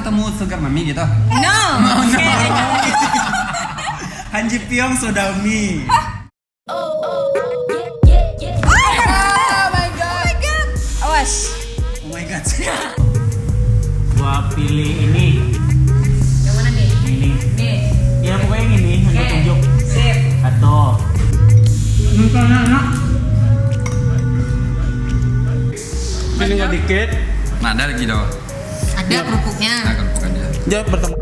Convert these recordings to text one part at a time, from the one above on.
ketemu Sugar Mami gitu? No. Hanji Pyong Sodami. Oh my god. Awas. Oh my god. Gua pilih ini. Yang mana nih? Ini. Nih. Ya pokoknya yang ini yang gua Oke. tunjuk. Sip. Atau Pilih nggak dikit. Nah, ada lagi dong. Ada kerupuknya. Nah, kan bukan dia. Dia bertemu.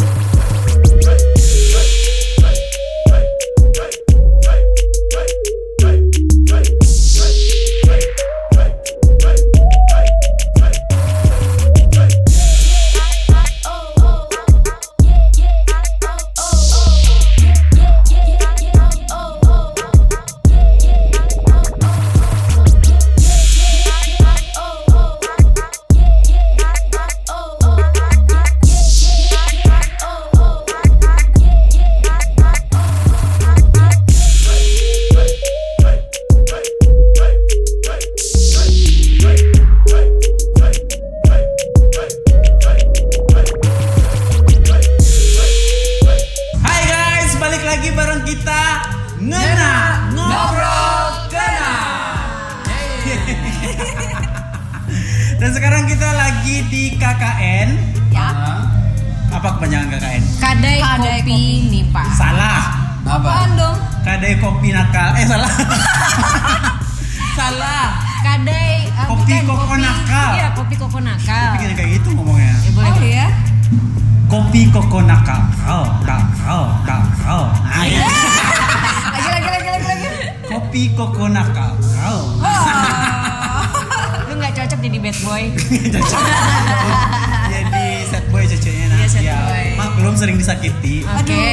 Dan sekarang kita lagi di KKN. Ya. Apa kepanjangan KKN? Kadai kopi Nipa. Salah. Apa? dong? Kadai kopi nakal. Salah. Salah. Kadai Kopi bukan, koko nakal. Iya, kopi koko nakal. Bikin kayak gitu ngomongnya. Ya, boleh. Oh ya? Kopi koko nakal. Nakal. Lagi. Kopi koko nakal. Lu nggak cocok jadi bad boy. Cocok. Jadi sad boy cocoknya nah. Iya, sad Ya, boy. maklum sering disakiti. Oke.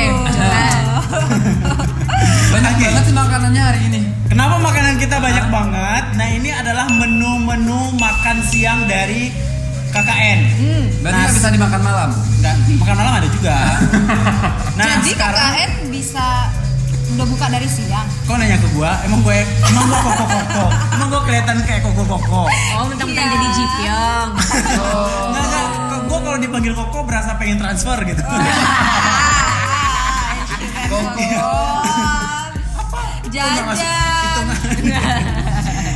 Banyak banget sih makanannya hari ini. Kenapa makanan kita banyak banget? Nah, ini adalah menu-menu makan siang dari KKN. Berarti nggak bisa dimakan malam. Enggak, makan malam ada juga. Nah, Jadi sekarang KKN bisa udah buka dari siang. kau nanya ke gua, emang gua koko. Emang gua kelihatan kayak koko. Oh, mentang-mentang Iya. jadi Jipyong. Enggak. Gua kalau dipanggil koko berasa pengen transfer gitu. Kopi. Jajan.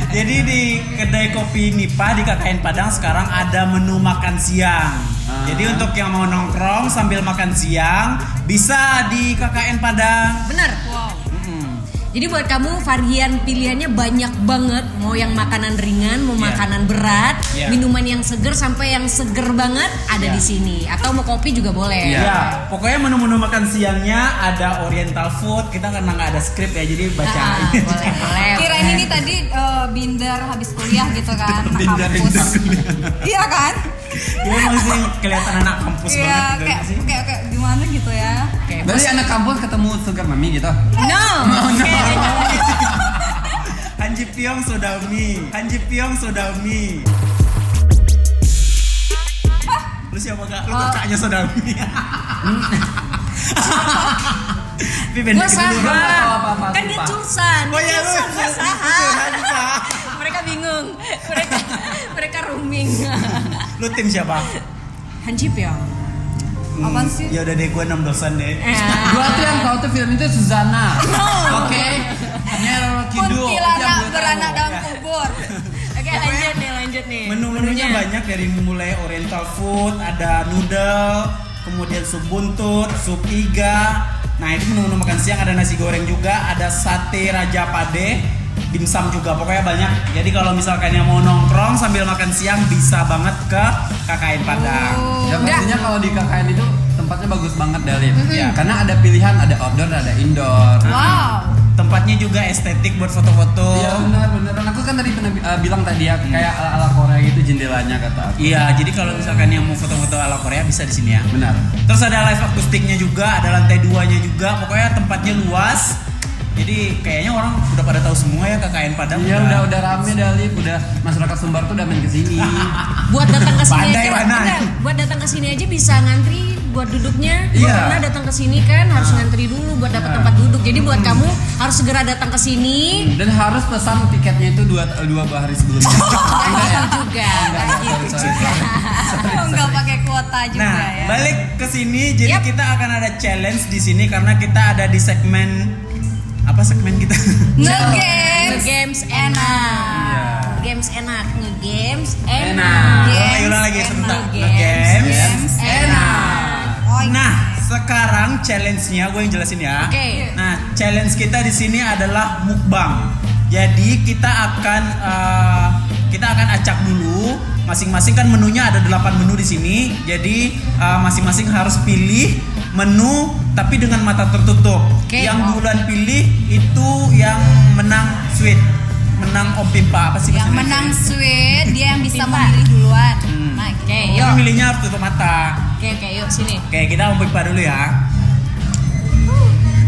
Jadi di kedai kopi Nipa di KKN Padang sekarang ada menu makan siang. Jadi untuk yang mau nongkrong sambil makan siang bisa di KKN Padang. Bener. Wow. Jadi buat kamu varian pilihannya banyak banget. Mau yang makanan ringan, mau Iya. makanan berat, Iya. minuman yang seger sampai yang seger banget ada Iya. di sini. Atau mau kopi juga boleh. Iya. Ya, pokoknya menu-menu makan siangnya ada oriental food. Kita karena nggak ada skrip ya, jadi baca. Boleh. Kirain ini tadi binder habis kuliah gitu kan, anak Binder kampus. Iya kan? Dia emang sih kelihatan anak kampus Iya, banget gitu kayak sih. kayak gimana gitu ya? Oke, Berarti anak kampus ketemu Sugar Mami gitu? No. Hanji Pyong Sodami. Lu siapa gak? Lu kakaknya Sodami. Tapi Gue pendek sah. dulu. apa-apa, Kan dia sumpah. Culsan. Oh ya lu. Gue sah. Mereka bingung. Mereka rooming. Lu tim siapa? Hanji Pyong. Apaan sih? Ya udah deh, gue 6 dosen deh. Gua tuh yang tahu tuh film itu Suzana. Oke. Nyerol Kidul. Kuntilanak beranak dalam kubur. Oke, lanjut nih. Menu-menunya banyak dari mulai oriental food, ada noodle, kemudian sup buntut, sup iga. Nah, itu menu-menu makan siang, ada nasi goreng juga, ada sate raja pade, dimsum juga, pokoknya banyak. Jadi kalau misalkan yang mau nongkrong sambil makan siang bisa banget ke KKN Padang. Ya pastinya kalau di KKN itu tempatnya bagus banget Dalin. Iya. Karena ada pilihan, ada outdoor, ada indoor. Wow. Tempatnya juga estetik buat foto-foto. Iya benar. Aku kan tadi pernah bilang tadi ya kayak ala Korea gitu jendelanya kata aku. Iya, jadi kalau misalkan yang mau foto-foto ala Korea bisa di sini ya. Benar. Terus ada live akustiknya juga, ada lantai 2-nya juga. Pokoknya tempatnya luas. Jadi kayaknya orang udah pada tahu semua ya KKN Padang. Iya udah rame Dalin, udah masyarakat Sumbar tuh udah main kesini. Buat datang ke sini Pandai, aja. pandai. Bener, buat datang ke sini aja bisa ngantri buat duduknya. Iya. Karena datang ke sini kan harus ngantri dulu buat dapat tempat duduk. Jadi buat kamu harus segera datang ke sini. Dan harus pesan tiketnya itu dua hari sebelumnya. Enggak ya? Juga. Enggak pakai kuota juga Nah, ya. balik ke sini, jadi Yap. kita akan ada challenge di sini karena kita ada di segmen apa segmen kita? Nge-games Games enak. Iya. Games enak. Nge-games Enak. enak. Ulang lagi sebentar. Nge-games Nge-games enak. Oh, iya. Nah, sekarang challenge-nya gue yang jelasin ya. Oke. Nah, challenge kita di sini adalah mukbang. Jadi kita akan acak dulu. Masing-masing kan menunya ada 8 menu di sini. Jadi masing-masing harus pilih menu tapi dengan mata tertutup. Oke. Yang duluan pilih itu yang menang sweet. Menang Om Pimpa apa sih Yang bahasa menang Indonesia? sweet dia yang bisa Pimpa. memilih duluan. Nah, gitu. Oke, Tapi yuk. milihnya harus tutup mata. Oke, yuk sini. Oke, kita Om Pimpa dulu ya.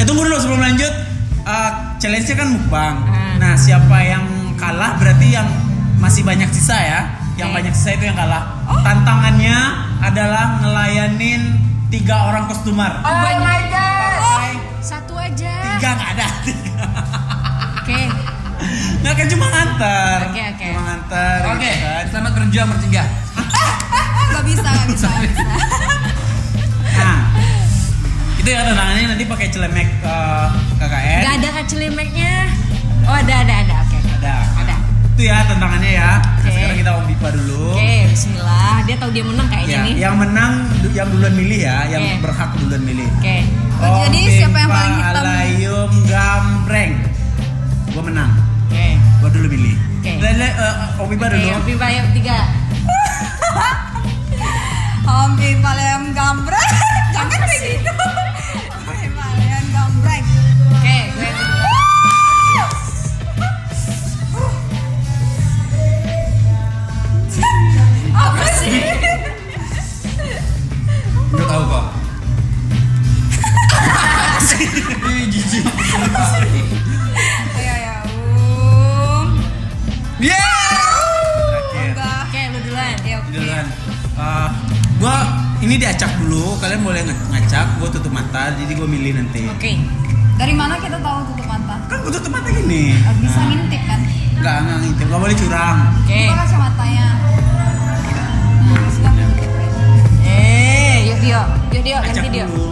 Tunggu dulu sebelum lanjut. Challenge-nya kan mukbang. Nah, siapa yang kalah berarti yang masih banyak sisa ya. Yang Oke. banyak sisa itu yang kalah. Tantangannya adalah ngelayanin 3 orang customer. Oh my god. Satu aja. 3 nggak ada. 3. Oke. Nggak kan cuma nganter. Oke. Cuma nganter. Oke, gitu kan. selamat berjuang bertiga. Gak bisa. Nah, itu ya tantangannya nanti pakai celemek KKN. Gak ada kacelimeknya. Oh ada. Oke. Ada. Itu ya tantangannya ya. Nah, Oke. sekarang kita Om Pipa dulu. Oke, bismillah. Dia tahu dia menang kayaknya Ya, nih. yang menang yang duluan milih ya, yang Oke. berhak duluan milih. Oke. Oh, jadi siapa yang paling hitam? Alayum gambreng. Gua menang. Oke. Gua dulu milih. Oke. Om Pipa Oke, dulu. yang Pipa yang 3. Hompi Palem gambreng. Jangan kayak gitu. Hompi Palem gambreng. Oke, gue Apa sih? Udah tahu kok. Ih, jijik. Ya. Terakhir. Enggak. Oke, lu duluan. Ya, oke. Duluan. Gua ini diacak dulu. Kalian boleh ngacak. Gua tutup mata. Jadi gua milih nanti. Oke. Dari mana kita tahu tutup mata? Kan gua tutup mata gini. Bisa ngintip kan? Nggak ngintip. Nggak boleh curang. Oke. Buka kacamatanya. Nah, sudah ngintip. Yuk Dio. Acak Ganti Dio. dulu.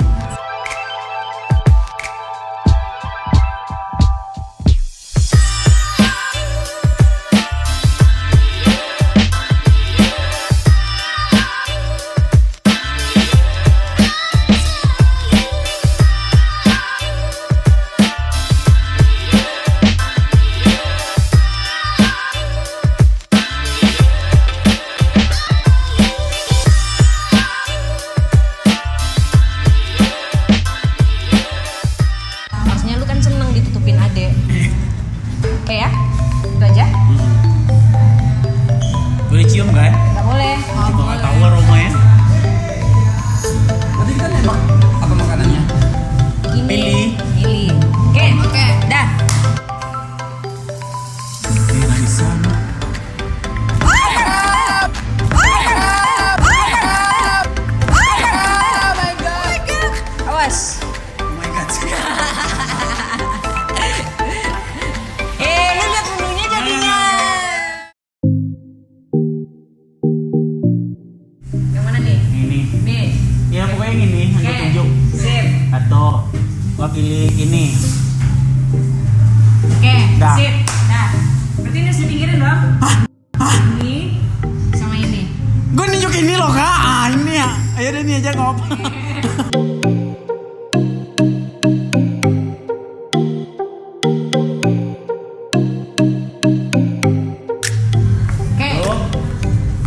Harusnya lu kan seneng ditutupin Ade. Oke ya? Itu aja? Boleh cium kan? Gak boleh. Gua nggak tahu aromanya. Nanti kita nembak apa makanannya? Pilih. Pilih. Oke. Oke. Dah. Nggak bisa. Awas. Oh my god. Lu lihat menunya jadinya. Yang mana nih? Ini. Nih. Ya pokoknya yang ini yang Oke. gue tunjuk. Sip. Atau gua pilih ini. Oke. Dah. Sip. Dah. Berarti ini harus dipinggirin dong. Ini sama ini. Gue nunjuk ini loh kak. Ini ya. Ayo deh ini aja nggak apa. Oke.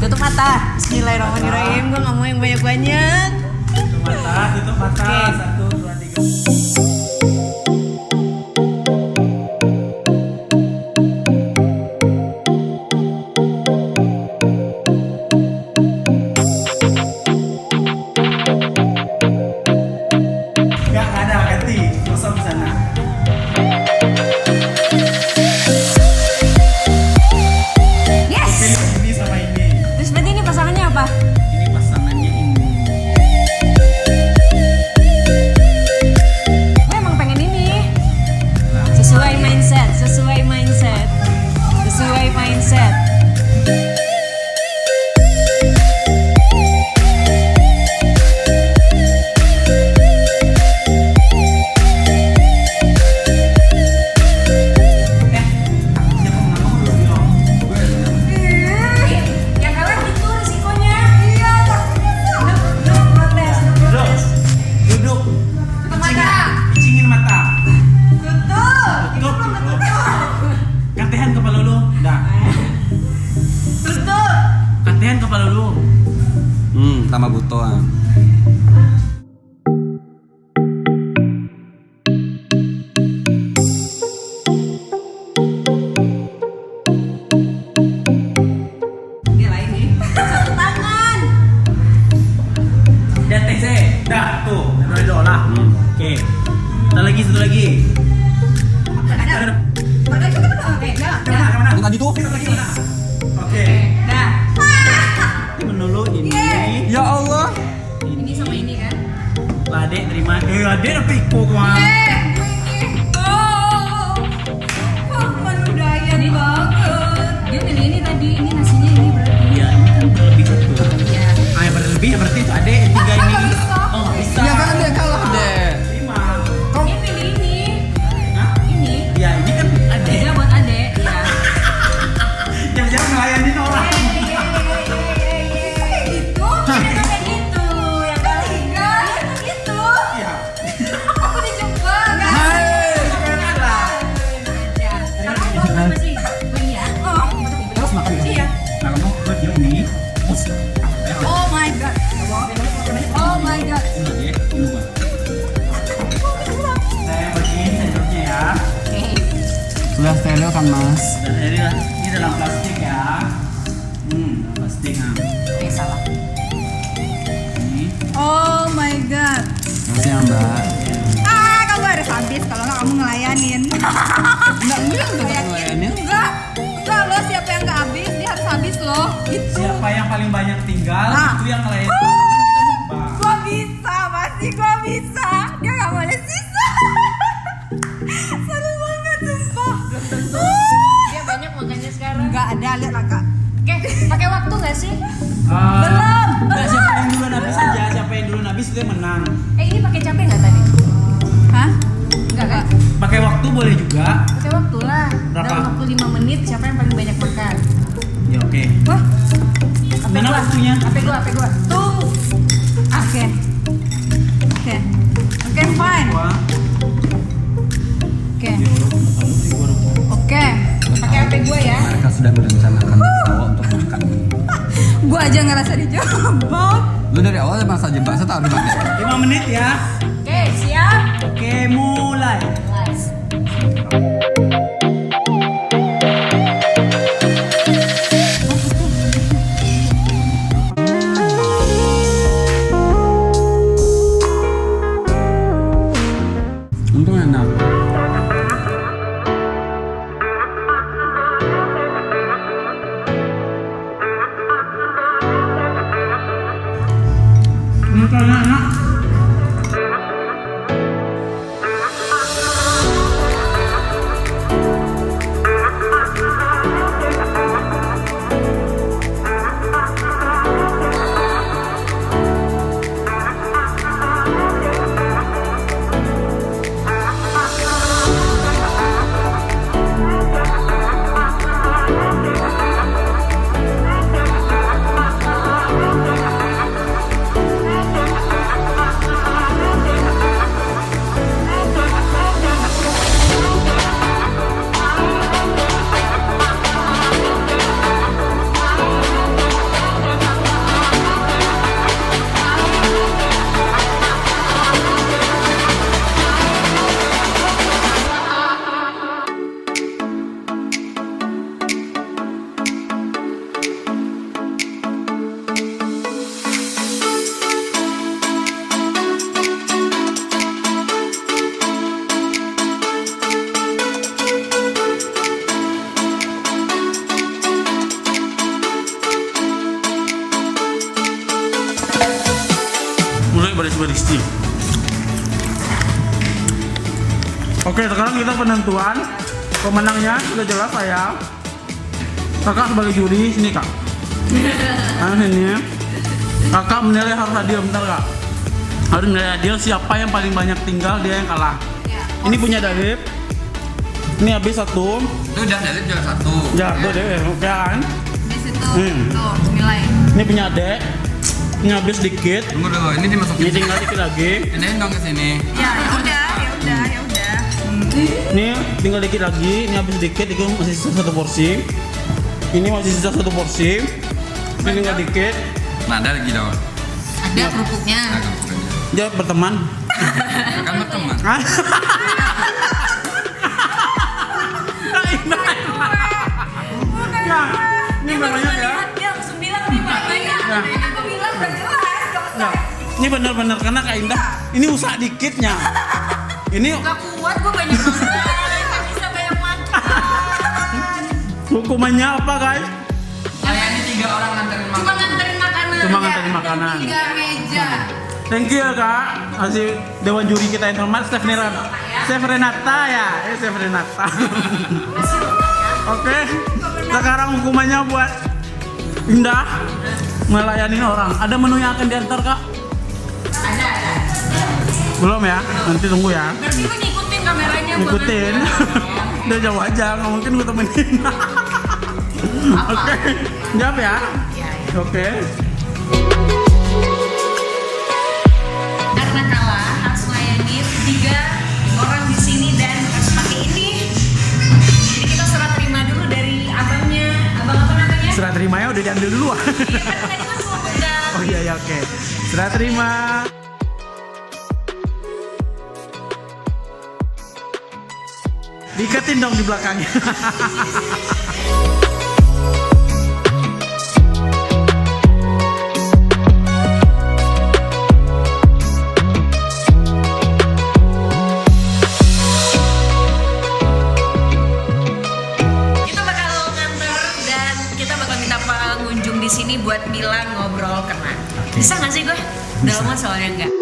Tutup mata. Bismillahirrahmanirrahim. Gue nggak mau yang banyak-banyak. Tutup mata, tutup mata. Oke. 1, 2, 3. Nggak ada ganti. Kosong di sana. Yes. Pilih ini sama ini. Terus berarti ini pasangannya apa? Ini pasangannya ini. sama butuan. Dia lain nih. Satu tangan. DTC. Dah tuh. Udah lah. Oke. Satu lagi. Padahal kita udah oke, ya. Kemana? Tadi tuh. Oke. Dah. Ini menulu ini. Ya Allah. Ini sama ini kan? Lade terima. Lade tapi kok mah. Menudayan banget. Dia pilih ini tadi. Ini nasinya ini berarti. Iya, ini kan berlebih betul. Iya. Ah, yang berlebih ya berarti itu ada tiga ini. Oh, nggak bisa. Ya kan dia kalah deh. Terima. Dia pilih ini. Hah? Ini. Ya, ini kan ada. Beda buat adek. Ya. Jangan ngelayanin orang. Itu kayak gitu. Yang ketiga itu. Iya. Aku dijebak. Hai. Sekarang gua apa sih? Oh iya. Terus makan ya? Iya. Nah, kamu buat dia ini. Musik. Oh my god. Oh my god. Ini lagi, ini mah. Saya bagiin sendoknya ya. Sudah steril kan Mas? Dan ini dalam plastik ya. Plastik nah. Oke, salah. Ini. Oh my god. Makasih ya Mbak. Kamu harus habis kalau nggak kamu ngelayanin. Enggak tetap ngelayanin. Enggak lo siapa yang nggak habis dia harus habis loh. Gitu. Siapa yang paling banyak tinggal Ah. itu yang ngelayanin. Kan kita mukbang. Gua bisa, pasti gua bisa. Dia nggak boleh sisa. Seru banget sumpah. Dia banyak makannya sekarang. Enggak ada lihat lah kak. Oke, pakai waktu nggak sih? Belum. Nah, siapa yang duluan habis aja, siapa yang duluan habis itu yang menang. Ini pakai capek nggak tadi? Hah? Enggak kan? Pakai waktu boleh juga. Pakai waktu lah. Berapa? Dalam waktu 5 menit siapa yang paling banyak makan? Ya oke. Wah. HP Mana gua. waktunya? HP gua. Tunggu. Oke. Oke. Oke, fine. Wah. Oke. Oke. Pakai HP gua ya. Mereka sudah merencanakan dari awal untuk makan. Gua aja ngerasa dijebak. Lu dari awal emang saja Mbak, saya tahu di mana. 5 menit ya. Oke, siap. Oke, mulai. Nice. Untung enak. Enak. Mulai baris-baris nih. Oke, sekarang kita penentuan pemenangnya sudah jelas saya. Kakak sebagai juri sini kak. Sini. Kakak menilai harus adil, bentar kak. Harus menilai adil, siapa yang paling banyak tinggal dia yang kalah. Ini punya Dalip. Ini habis satu. Itu udah dari jual satu. Ya, tuh deh, oke kan? Di situ. Hmm. Tuh, nilai. Ini punya Adek. Ini habis dikit. Tunggu dulu, ini dimasukin. Ini tinggal dikit lagi. Ini dong ke sini. Ya udah. Ini tinggal dikit lagi. Ini habis dikit, itu masih sisa satu porsi. Ini masih sisa satu porsi. Ini tinggal dikit. Nah, ada lagi dong. Ada kerupuknya. Jawab berteman. Akan berteman. Hah? Ini banyak ya. Dia langsung bilang nih banyak. Nah. Aku bilang udah jelas kalau Nah, ini benar-benar karena Kak Indah ini usaha dikitnya. Ini Gak kuat, gue banyak banget. Gak bisa banyak makan. hukumannya apa guys? Layani 3 orang nganterin Cuma makan. nganterin makanan. Cuma nganterin makanan. 3 meja. Thank you ya Kak. Masih Dewan Juri kita yang hormat Chef Renata ya. Chef Renata. Oke. Sekarang hukumannya buat Indah melayani orang. Ada menu yang akan diantar Kak? Ada. Belum ya? Nanti tunggu ya. Berarti lu ngikutin kameranya. gua Ngikutin. kan? Udah jauh aja, nggak mungkin gue temenin. Oke, jawab ya. Oke. Karena kalah harus layanin 3 orang di sini dan harus pakai ini. Jadi kita serah terima dulu dari abangnya. Abang apa namanya? Serah terimanya udah diambil dulu. Iya kan tadi kan gua pegang. Oh iya ya oke. Serah terima. Diiketin dong di belakangnya. Kita bakal nganter dan kita bakal minta pengunjung di sini buat bilang ngobrol kena. Bisa nggak sih gue? Udah lama soalnya enggak.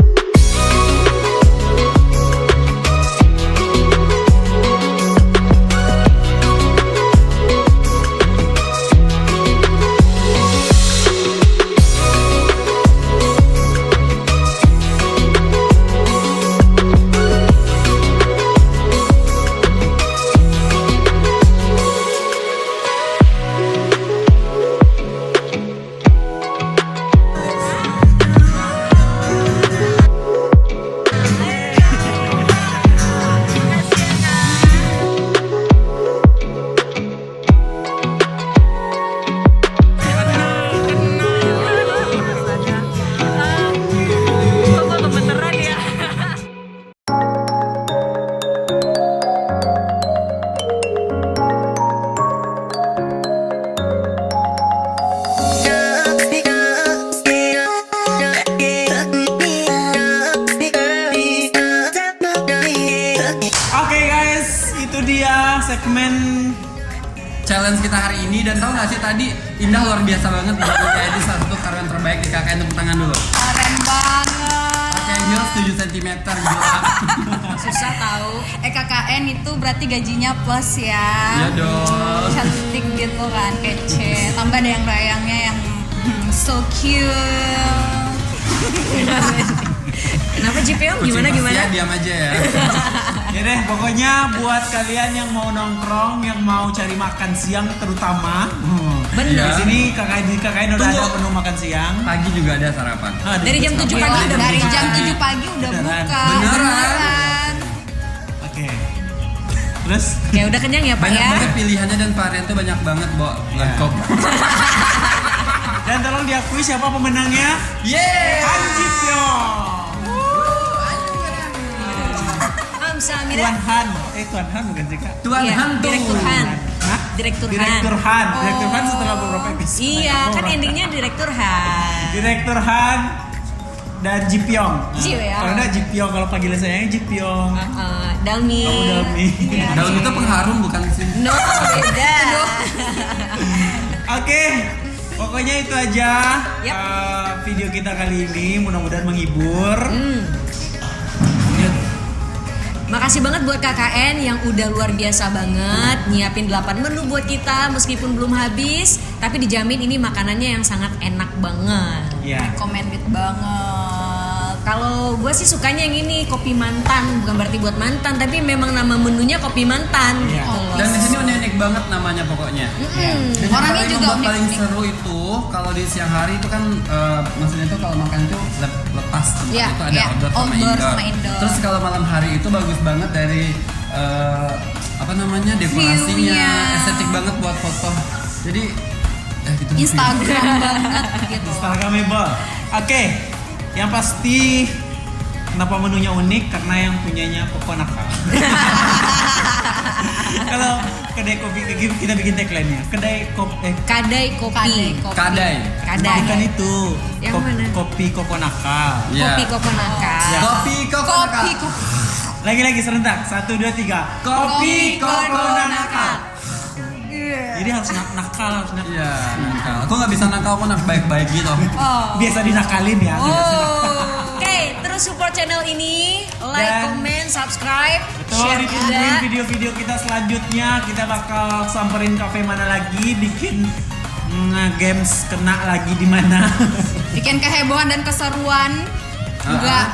Oke guys, itu dia segmen Challenge kita hari ini, dan tahu nggak sih tadi Indah luar biasa banget menjadi salah satu karyawan terbaik di KKN. Tepuk tangan dulu. Keren banget. Pakai heels 7 cm gila. Susah tahu. KKN itu berarti gajinya plus ya. Iya dong. Cantik gitu kan, kece. Tambah ada yang rayangnya yang so cute. Kenapa JPO? Gimana Kucing gimana? Persia, diam aja ya. ya deh, pokoknya buat kalian yang mau nongkrong, yang mau cari makan siang terutama. Bener. Di sini KKN udah Tunggu. ada menu makan siang. Pagi juga ada sarapan. Dari jam 7 pagi Gila, udah dari buka. jam 7 pagi udah Beneran. buka. Beneran. Oke. Terus Ya udah kenyang ya Pak Banyak ya. banget pilihannya dan varian tuh banyak banget, Bo. Lengkap. dan tolong diakui siapa pemenangnya? Yeay! Anjir yo. Samira. Tuan Han. Tuan Han bukan sih Kak? Tuan Iya, hantu. Direktur Han. Hah? Direktur Han. Direktur Han. Direktur Han setelah beberapa episode. Iya, kan endingnya Direktur Han. Direktur Han dan Jipyong. Jipyong. Kalau enggak Jipyong, kalau panggilan sayangnya Jipyong. Dalmi. Kamu Dalmi. Daun itu pengharum bukan sih? No, beda. Oke, pokoknya itu aja Yap. video kita kali ini. Mudah-mudahan menghibur. Makasih banget buat KKN yang udah luar biasa banget nyiapin 8 menu buat kita meskipun belum habis, tapi dijamin ini makanannya yang sangat enak banget. Ya. Recommended banget. Kalau gue sih sukanya yang ini kopi mantan, bukan berarti buat mantan, tapi memang nama menunya kopi mantan. Iya. Gitu loh. Dan di sini unik banget namanya pokoknya. Dan yang Orangnya paling juga membuat paling unik-unik. seru itu kalau di siang hari itu kan maksudnya itu kalau makan itu lepas tempat Iya, itu ada iya. outdoor sama Outdoor indoor. sama indoor. Terus kalau malam hari itu bagus banget dari apa namanya dekorasinya, View-nya. estetik banget buat foto. Jadi gitu. Instagram banget gitu. Instagramable. Oke, Yang pasti kenapa menunya unik karena yang punyanya Koko nakal. Kalau kedai kopi kita bikin tagline-nya. Kadai kopi. Kadai. Kadai. Bukan itu. Yang mana? Kopi Koko nakal. Iya. Kopi Koko nakal. Ya. Kopi Koko nakal. Lagi serentak. 1, 2, 3. Kopi Koko nakal. Jadi harus nakal, harus nakal. Iya, nakal. Aku nggak bisa nakal, aku nak baik-baik gitu. Oh. Biasa dinakalin ya. Oke, terus support channel ini, like, Dan- comment, subscribe, Betul, share ditungguin juga. video-video kita selanjutnya. Kita bakal samperin kafe mana lagi, bikin games kena lagi di mana. Bikin kehebohan dan keseruan.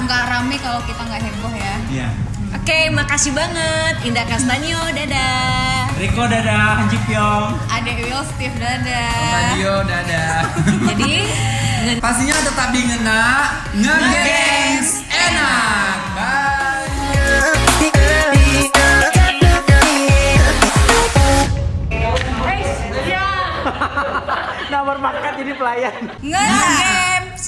Nggak rame kalau kita nggak heboh ya. Iya. Oke, makasih banget Indah Castanyo, dadah. Riko dadah, Hanji Pyong. Adek Will, Steve, dadah. Radio, dadah. Jadi Pastinya tetap di ngegengs enak. Bye. Nomor makan jadi pelayan. Nge-games.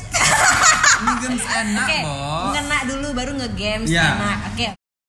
Ngegengs enak, Oke, Bo. ngena dulu baru nge-games Ya. enak. Oke.